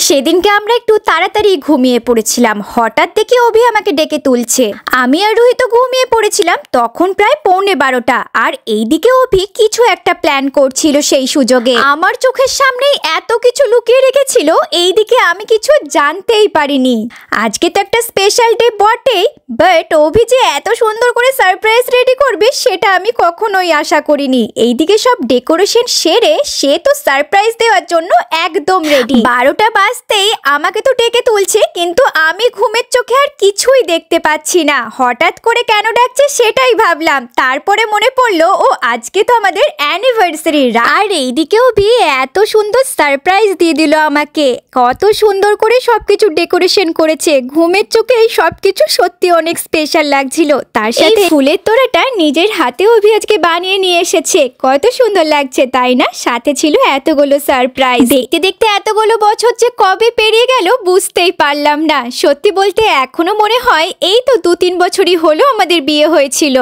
সেদিনকে আমরা একটু তাড়াতাড়ি ঘুমিয়ে পড়েছিলাম। হঠাৎ দেখি অভি আমাকে ডেকে তুলছে। আমি আর রুহি তো ঘুমিয়ে পড়েছিলাম, তখন প্রায় 11:15। আর এইদিকে অভি কিছু একটা প্ল্যান করছিল। সেই সুযোগে আমার চোখের সামনেই এত কিছু লুকিয়ে রেখেছিল, এইদিকে আমি কিছু জানতেই পারিনি। আজকে তো একটা স্পেশাল ডে বটেই, বাট অভি যে এত সুন্দর করে সারপ্রাইজ রেডি করবে সেটা আমি কখনোই আশা করিনি। এইদিকে সব ডেকোরেশন সেরে সে তো সারপ্রাইজ দেওয়ার জন্য একদম রেডি। 12টা বাজতেই আমাকে তো ডেকে তুলছে, কিন্তু আমি ঘুমের চোখে আর কিছুই দেখতে পাচ্ছি না। হঠাৎ করে কেন ডাকছে সেটাই ভাবলাম, তারপরে মনে পড়লো ও আজকে তো আমাদের অ্যানিভার্সারি। আর এইদিকে অভি এত সুন্দর সারপ্রাইজ দিয়ে দিল আমাকে, কত সুন্দর করে সবকিছু ডেকোরেশন করেছে। ঘুমের চোখে এই সবকিছু সত্যি অনেক স্পেশাল লাগছিল। তার সাথে ফুলের তোড়াটা নিজের হাতে অভি আজকে বানিয়ে নিয়ে এসেছে, কত সুন্দর লাগছে তাই না? সাথে ছিল এতগুলো সারপ্রাইজ। দেখতে দেখতে এতগুলো বছর যে কবে পেরিয়ে গেল বুঝতেই পারলাম না। সত্যি বলতে এখনো মনে হয় এই তো 2-3 বছরই হলো আমাদের বিয়ে হয়েছিল।